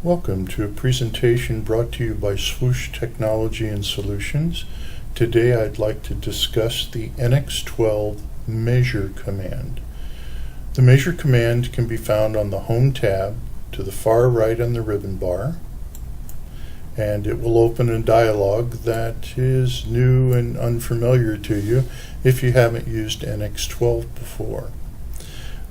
Welcome to a presentation brought to you by Swoosh Technology and Solutions. Today I'd like to discuss the NX12 measure command. The measure command can be found on the Home tab to the far right on the ribbon bar, and it will open a dialog that is new and unfamiliar to you if you haven't used NX12 before.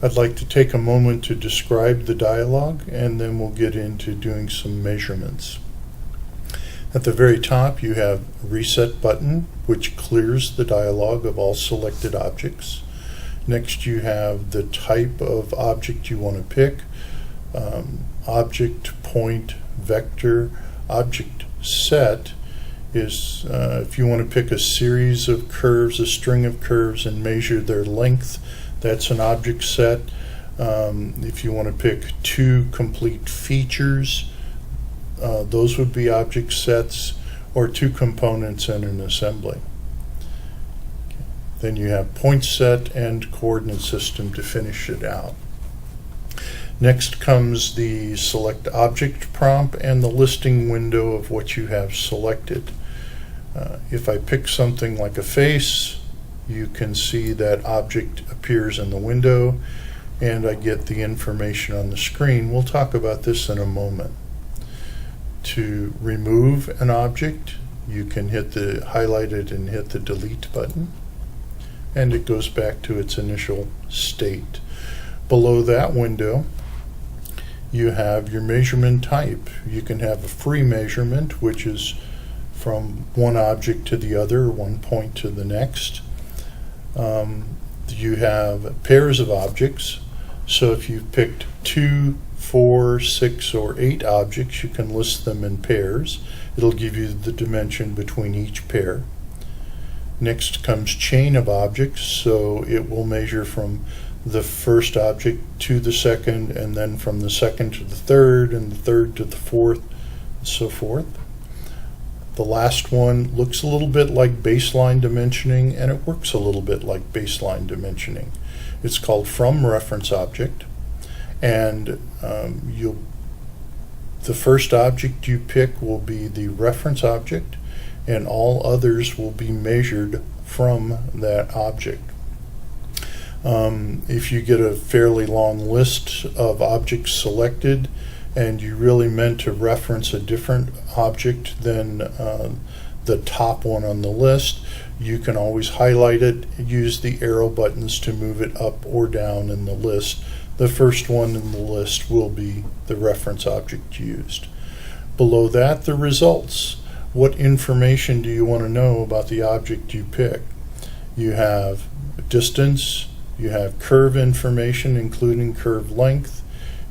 I'd like to take a moment to describe the dialog, and then we'll get into doing some measurements. At the very top you have a reset button, which clears the dialog of all selected objects. Next you have the type of object you want to pick, object, point, vector. Object set is if you want to pick a series of curves, a string of curves, and measure their length. That's an object set. If you want to pick two complete features, those would be object sets, or two components in an assembly. Then you have point set and coordinate system to finish it out. Next comes the select object prompt and the listing window of what you have selected. If I pick something like a face, you can see that object appears in the window and I get the information on the screen. We'll talk about this in a moment. To remove an object, you can highlight it and hit the delete button, and it goes back to its initial state. Below that window you have your measurement type. You can have a free measurement, which is from one object to the other, one point to the next. You have pairs of objects, so if you've picked 2, 4, 6, or 8 objects, you can list them in pairs. It'll give you the dimension between each pair. Next comes chain of objects, so it will measure from the first object to the second, and then from the second to the third, and the third to the fourth, and so forth. The last one looks a little bit like baseline dimensioning, and it works a little bit like baseline dimensioning. It's called from reference object, and the first object you pick will be the reference object, and all others will be measured from that object. If you get a fairly long list of objects selected and you really meant to reference a different object than the top one on the list, you can always highlight it, use the arrow buttons to move it up or down in the list. The first one in the list will be the reference object used. Below that, the results. What information do you want to know about the object you pick? You have distance, you have curve information including curve length,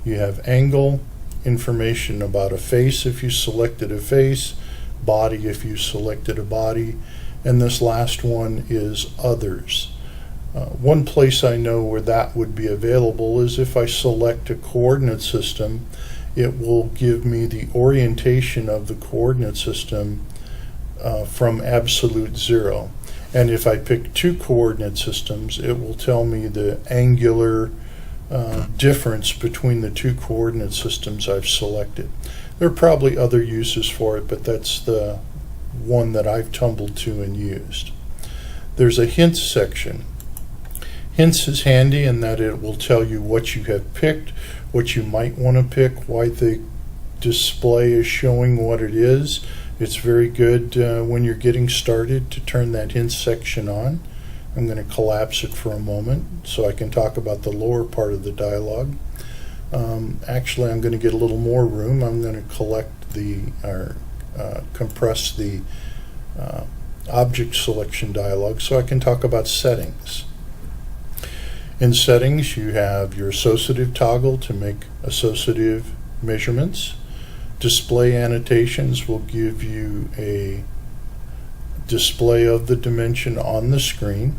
you have angle, information about a face if you selected a face, body if you selected a body, and this last one is others. One place I know where that would be available is if I select a coordinate system. It will give me the orientation of the coordinate system from absolute 0. And if I pick two coordinate systems, it will tell me the angular difference between the two coordinate systems I've selected. There are probably other uses for it, but that's the one that I've tumbled to and used. There's a hints section. Hints is handy in that it will tell you what you have picked, what you might want to pick, why the display is showing what it is. It's very good when you're getting started to turn that hints section on. I'm going to collapse it for a moment so I can talk about the lower part of the dialog. Actually, I'm going to get a little more room. I'm going to compress the object selection dialog so I can talk about settings. In settings, you have your associative toggle to make associative measurements. Display annotations will give you a display of the dimension on the screen.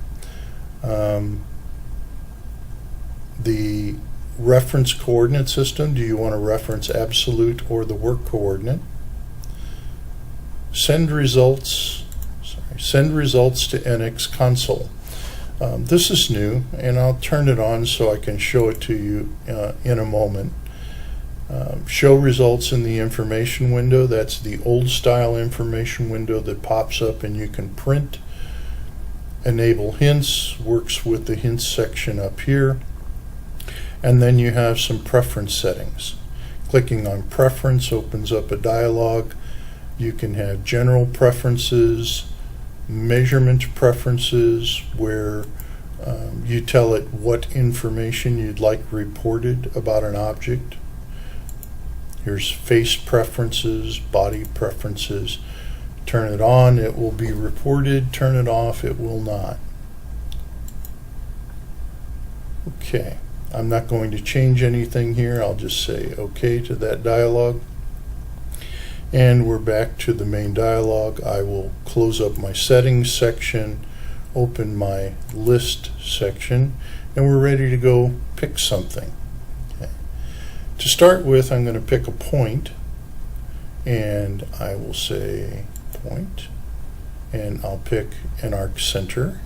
The reference coordinate system, do you want to reference absolute or the work coordinate? Send results to NX console. This is new, and I'll turn it on so I can show it to you in a moment. Show results in the information window. That's the old style information window that pops up and you can print. Enable hints works with the hints section up here. And then you have some preference settings. Clicking on preference opens up a dialog. You can have general preferences, measurement preferences, where you tell it what information you'd like reported about an object. Here's face preferences, body preferences. Turn it on, it will be reported. Turn it off, it will not. Okay, I'm not going to change anything here. I'll just say OK to that dialog. And we're back to the main dialog. I will close up my settings section, open my list section, and we're ready to go pick something. Okay. To start with, I'm going to pick a point, and I will say point, and I'll pick an arc center.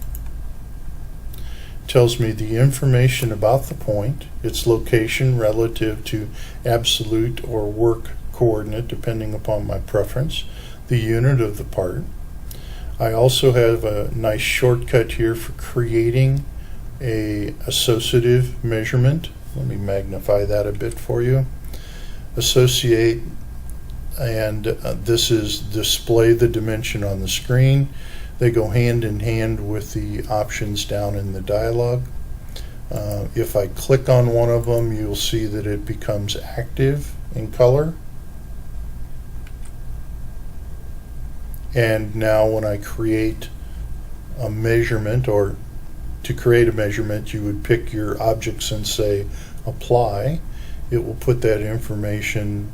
Tells me the information about the point, its location relative to absolute or work coordinate depending upon my preference, the unit of the part. I also have a nice shortcut here for creating a associative measurement. Let me magnify that a bit for you. Associate, and this is display the dimension on the screen. They go hand in hand with the options down in the dialog. If I click on one of them, you'll see that it becomes active in color. And now when I create a measurement, or to create a measurement, you would pick your objects and say apply. It will put that information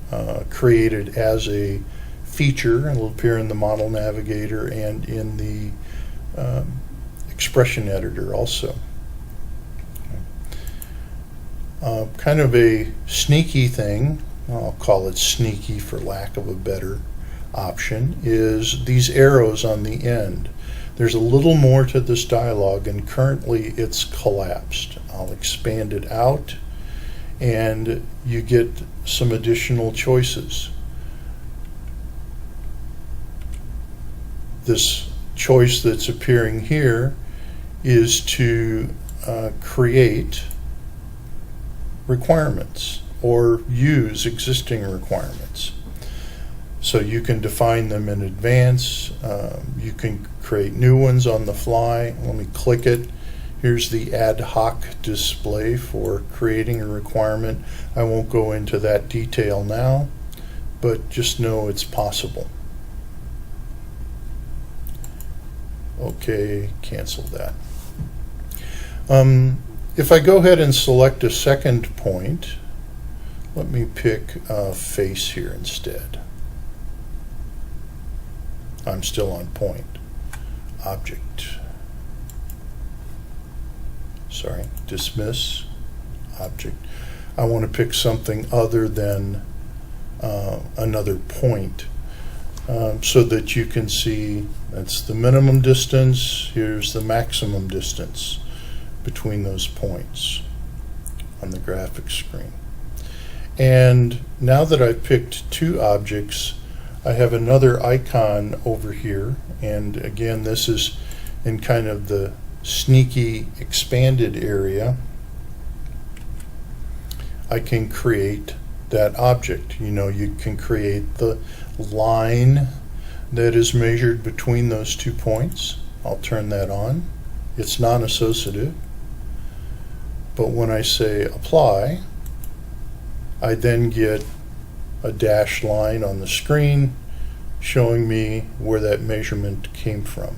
created as a feature, and it will appear in the model navigator and in the expression editor also. Kind of a sneaky thing, I'll call it sneaky for lack of a better option, is these arrows on the end. There's a little more to this dialog, and currently it's collapsed. I'll expand it out and you get some additional choices. This choice that's appearing here is to create requirements or use existing requirements. So you can define them in advance. You can create new ones on the fly. Let me click it. Here's the ad hoc display for creating a requirement. I won't go into that detail now, but just know it's possible. Okay, cancel that. If I go ahead and select a second point, let me pick a face here instead. I'm still on point. Object. Sorry, dismiss. Object. I want to pick something other than another point so that you can see that's the minimum distance. Here's the maximum distance between those points on the graphics screen. And now that I've picked two objects, I have another icon over here, and again this is in kind of the sneaky expanded area. I can create that object. You know, you can create the line that is measured between those 2 points. I'll turn that on. It's non-associative, but when I say apply, I then get a dashed line on the screen showing me where that measurement came from.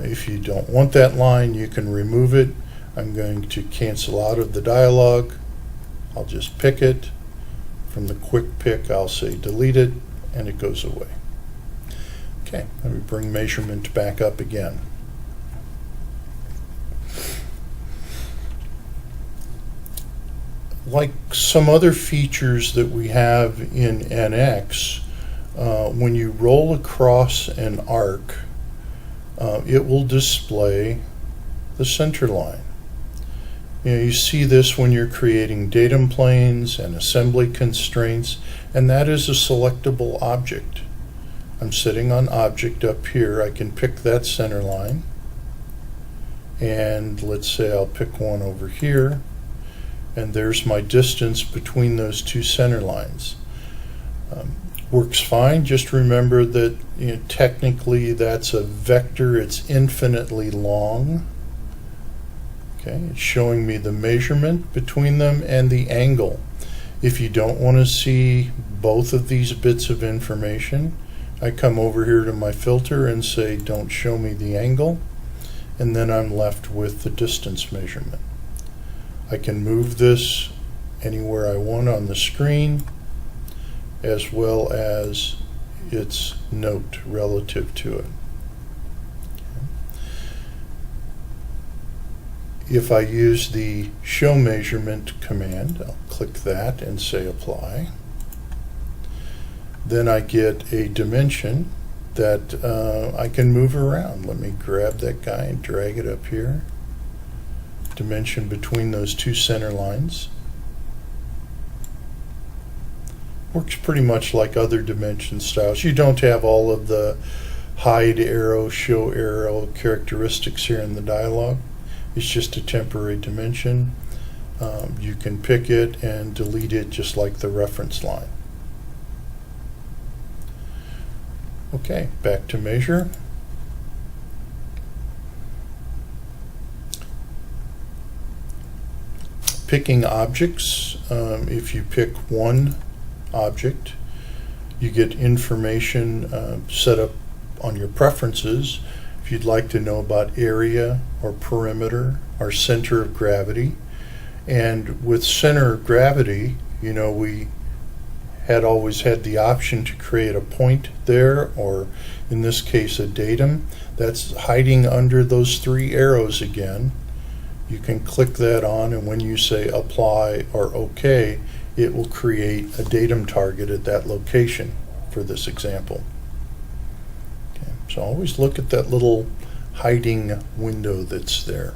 If you don't want that line, you can remove it. I'm going to cancel out of the dialog. I'll just pick it. From the quick pick, I'll say delete it, and it goes away. Okay, let me bring measurement back up again. Like some other features that we have in NX, when you roll across an arc, it will display the center line. You see this when you're creating datum planes and assembly constraints, and that is a selectable object. I'm sitting on object up here. I can pick that center line, and let's say I'll pick one over here, and there's my distance between those two center lines. Works fine. Just remember that technically that's a vector. It's infinitely long. Okay, it's showing me the measurement between them and the angle. If you don't want to see both of these bits of information, I come over here to my filter and say don't show me the angle, and then I'm left with the distance measurement. I can move this anywhere I want on the screen, as well as its note relative to it. If I use the show measurement command, I'll click that and say apply. Then I get a dimension that I can move around. Let me grab that guy and drag it up here. Dimension between those two center lines. Works pretty much like other dimension styles. You don't have all of the hide arrow, show arrow characteristics here in the dialog. It's just a temporary dimension. You can pick it and delete it just like the reference line. Okay, back to measure. Picking objects. If you pick one object, you get information set up on your preferences. If you'd like to know about area or perimeter or center of gravity. And with center of gravity, we had always had the option to create a point there, or in this case a datum. That's hiding under those three arrows again. You can click that on, and when you say apply or OK, it will create a datum target at that location for this example. So always look at that little hiding window that's there.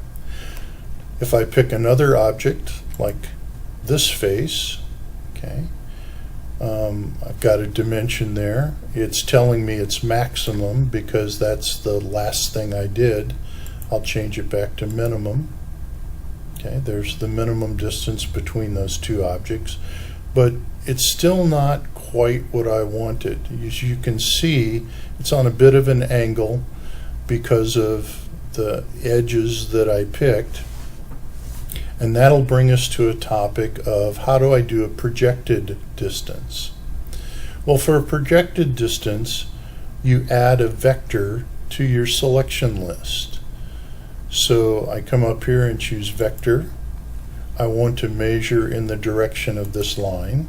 If I pick another object like this face, okay, I've got a dimension there. It's telling me it's maximum because that's the last thing I did. I'll change it back to minimum. Okay, there's the minimum distance between those two objects, but it's still not quite what I wanted. As you can see, it's on a bit of an angle because of the edges that I picked, and that'll bring us to a topic of how do I do a projected distance. Well, for a projected distance, you add a vector to your selection list. So I come up here and choose vector. I want to measure in the direction of this line.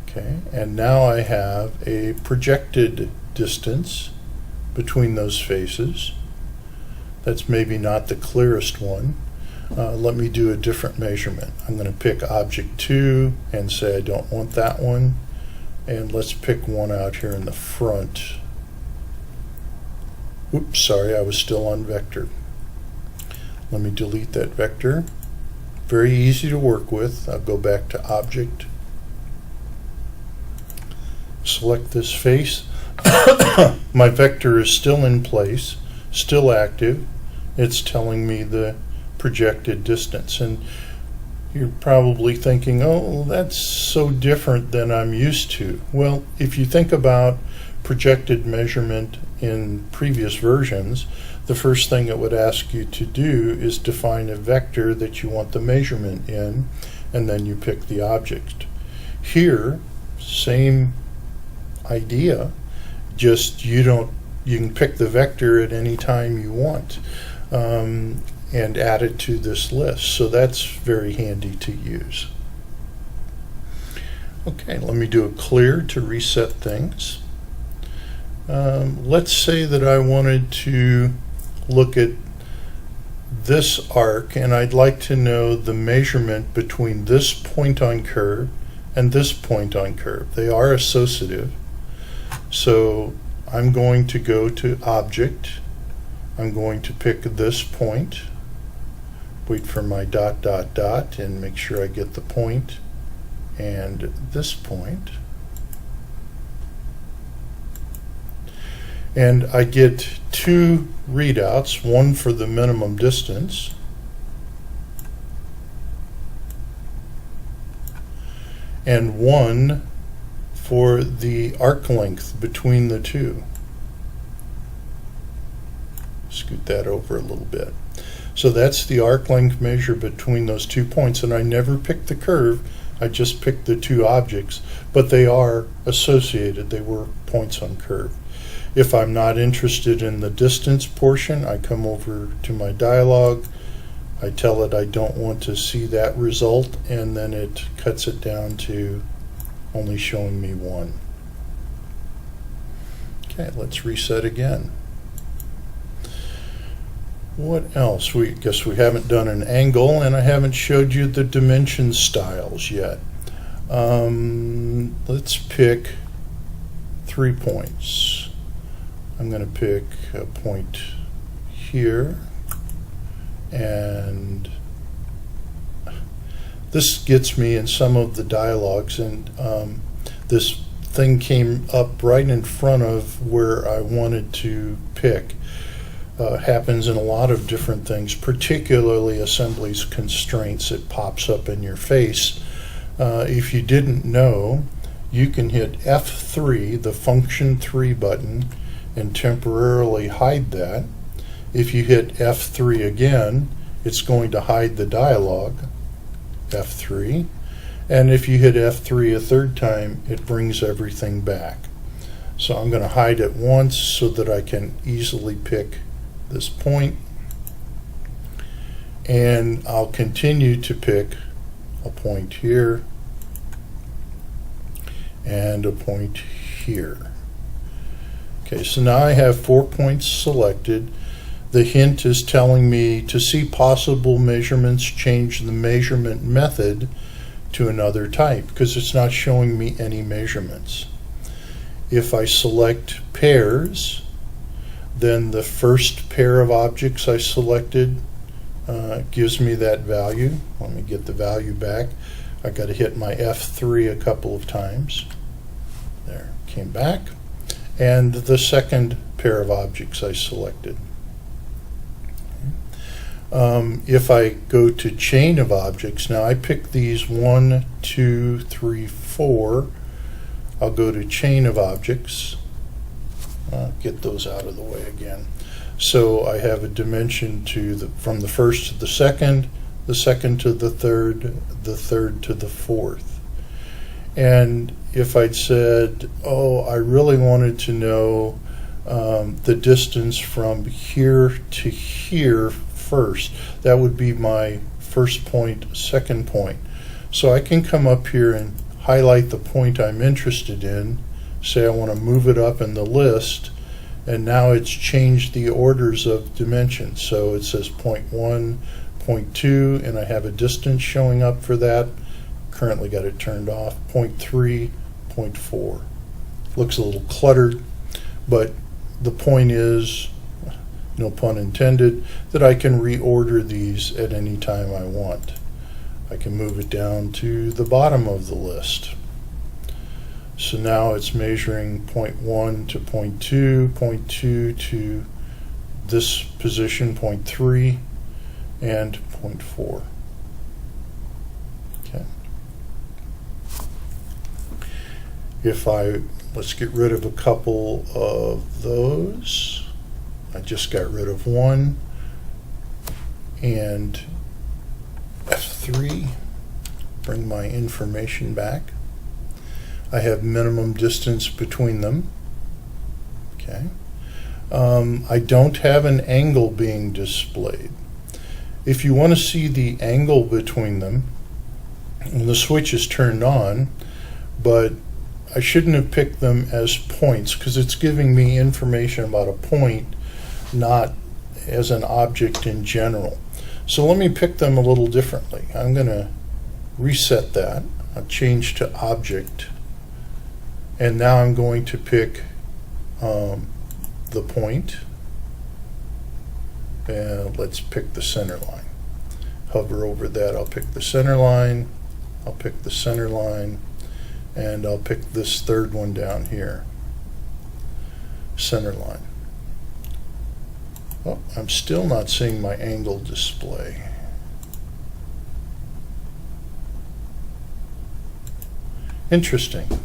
Okay, and now I have a projected distance between those faces. That's maybe not the clearest one. Let me do a different measurement. I'm going to pick object 2 and say I don't want that one. And let's pick one out here in the front. Oops, sorry, I was still on vector. Let me delete that vector. Very easy to work with. I'll go back to object. Select this face. My vector is still in place, still active. It's telling me the projected distance. And you're probably thinking, oh, that's so different than I'm used to. Well, if you think about projected measurement in previous versions, the first thing it would ask you to do is define a vector that you want the measurement in, and then you pick the object. Here, same idea, just you can pick the vector at any time you want and add it to this list. So that's very handy to use. Okay, let me do a clear to reset things. Let's say that I wanted to look at this arc, and I'd like to know the measurement between this point on curve and this point on curve. They are associative. So I'm going to go to object. I'm going to pick this point. wait for my dot, dot, dot, and make sure I get the point and this point. And I get two readouts, one for the minimum distance and one for the arc length between the two. Scoot that over a little bit. So that's the arc length measure between those 2 points, and I never picked the curve, I just picked the two objects, but they are associated, they were points on curve. If I'm not interested in the distance portion, I come over to my dialog, I tell it I don't want to see that result, and then it cuts it down to only showing me one. Okay, let's reset again. What else? We guess we haven't done an angle, and I haven't showed you the dimension styles yet. Let's pick 3 points. I'm going to pick a point here, and this gets me in some of the dialogues, and this thing came up right in front of where I wanted to pick. Happens in a lot of different things, particularly assemblies constraints. It pops up in your face. If you didn't know, you can hit F3, the function 3 button, and temporarily hide that. If you hit F3 again, it's going to hide the dialog, F3. And if you hit F3 a third time, it brings everything back. So I'm going to hide it once so that I can easily pick this point, and I'll continue to pick a point here and a point here. Okay, so now I have 4 points selected. The hint is telling me to see possible measurements, change the measurement method to another type because it's not showing me any measurements. If I select pairs, then the first pair of objects I selected gives me that value. Let me get the value back. I got to hit my F3 a couple of times. There, came back. And the second pair of objects I selected. If I go to chain of objects, now I pick these 1, 2, 3, 4. I'll go to chain of objects. Get those out of the way again. So I have a dimension from the first to the second to the third to the fourth. And if I'd said, oh, I really wanted to know the distance from here to here first, that would be my first point, second point. So I can come up here and highlight the point I'm interested in, say I want to move it up in the list, and now it's changed the orders of dimensions. So it says 0.1, 0.2, and I have a distance showing up for that. Currently got it turned off. 0.3, 0.4. Looks a little cluttered, but the point is, no pun intended, that I can reorder these at any time I want. I can move it down to the bottom of the list. So now it's measuring 0.1 to 0.2, 0.2 to this position, 0.3, and 0.4. Okay. Let's get rid of a couple of those. I just got rid of one. And F3, bring my information back. I have minimum distance between them. Okay. I don't have an angle being displayed. If you want to see the angle between them, the switch is turned on, but I shouldn't have picked them as points because it's giving me information about a point, not as an object in general. So let me pick them a little differently. I'm going to reset that. I'll change to object. And now I'm going to pick the point. And let's pick the center line. hover over that. I'll pick the center line, I'll pick the center line, and I'll pick this third one down here, center line. Oh, I'm still not seeing my angle display. Interesting.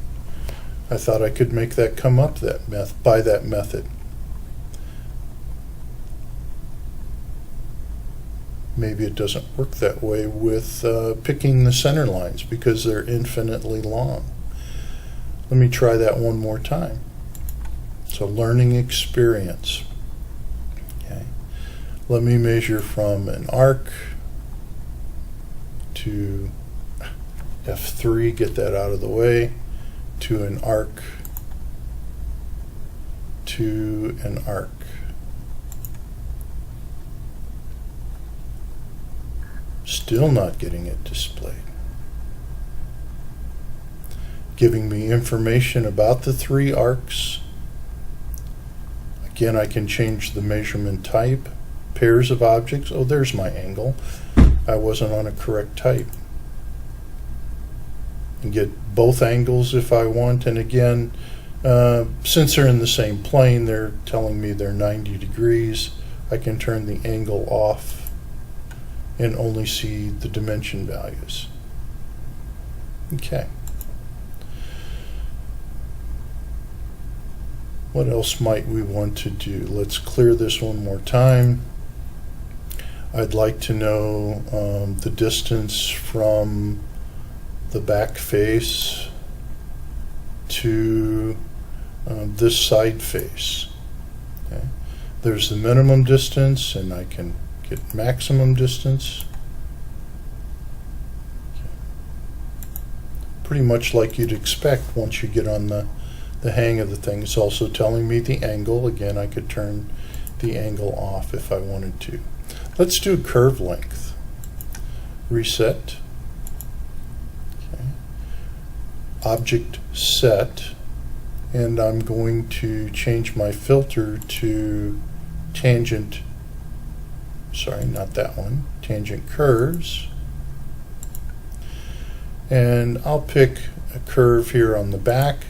I thought I could make that come up by that method. Maybe it doesn't work that way with picking the center lines because they're infinitely long. Let me try that one more time. So learning experience. Okay. Let me measure from an arc to F3, get that out of the way, to an arc, to an arc. Still not getting it displayed. Giving me information about the 3 arcs. Again, I can change the measurement type, pairs of objects. Oh, there's my angle. I wasn't on a correct type. And get both angles if I want. And again, since they're in the same plane, they're telling me they're 90 degrees. I can turn the angle off and only see the dimension values. Okay. What else might we want to do? Let's clear this one more time. I'd like to know the distance from the back face to this side face. Okay. There's the minimum distance, and I can get maximum distance. Okay. Pretty much like you'd expect once you get on the hang of the thing. It's also telling me the angle. Again, I could turn the angle off if I wanted to. Let's do curve length. Reset. Okay. Object set. And I'm going to change my filter to tangent, sorry, not that one, tangent curves. And I'll pick a curve here on the back.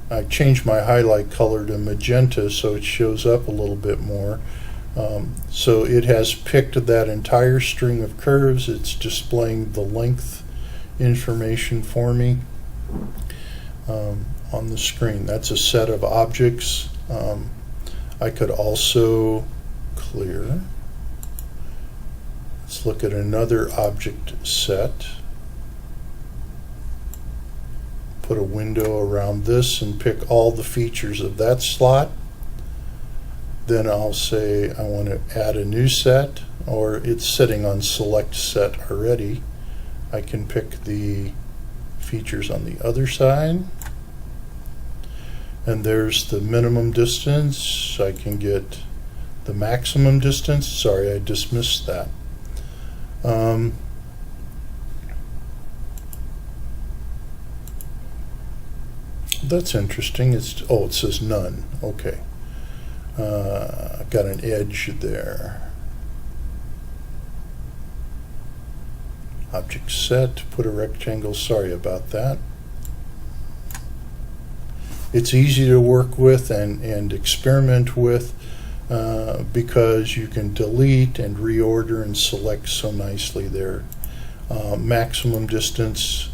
I changed my highlight color to magenta so it shows up a little bit more. So it has picked that entire string of curves. It's displaying the length information for me on the screen. That's a set of objects. I could also clear. Let's look at another object set. Put a window around this and pick all the features of that slot. Then I'll say I want to add a new set, or it's sitting on select set already. I can pick the features on the other side. And there's the minimum distance. I can get the maximum distance. Sorry, I dismissed that. That's interesting. It says none. Okay. I've got an edge there. Object set, put a rectangle. Sorry about that. It's easy to work with and experiment with because you can delete and reorder and select so nicely there. Maximum distance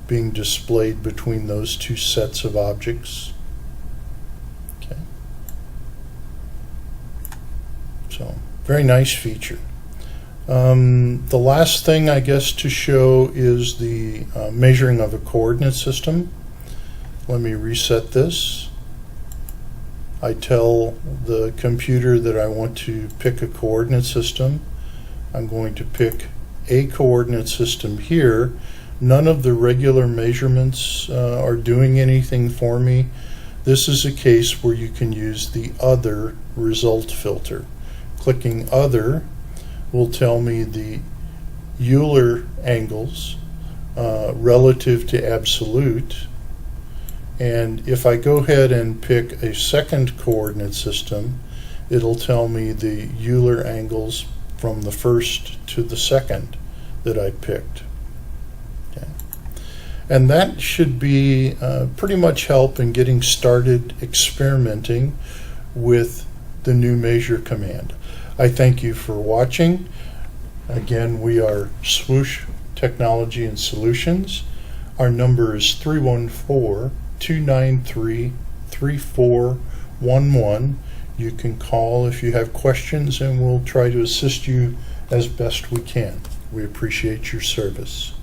being displayed between those two sets of objects. Okay. So, very nice feature. The last thing I guess to show is the measuring of a coordinate system. Let me reset this. I tell the computer that I want to pick a coordinate system. I'm going to pick a coordinate system here. None of the regular measurements are doing anything for me. This is a case where you can use the other result filter. Clicking other will tell me the Euler angles relative to absolute. And if I go ahead and pick a second coordinate system, it'll tell me the Euler angles from the first to the second that I picked. Okay. And that should be pretty much help in getting started experimenting with the new measure command. I thank you for watching. Again, we are Swoosh Technology and Solutions. Our number is 314-293-3411. You can call if you have questions, and we'll try to assist you as best we can. We appreciate your service.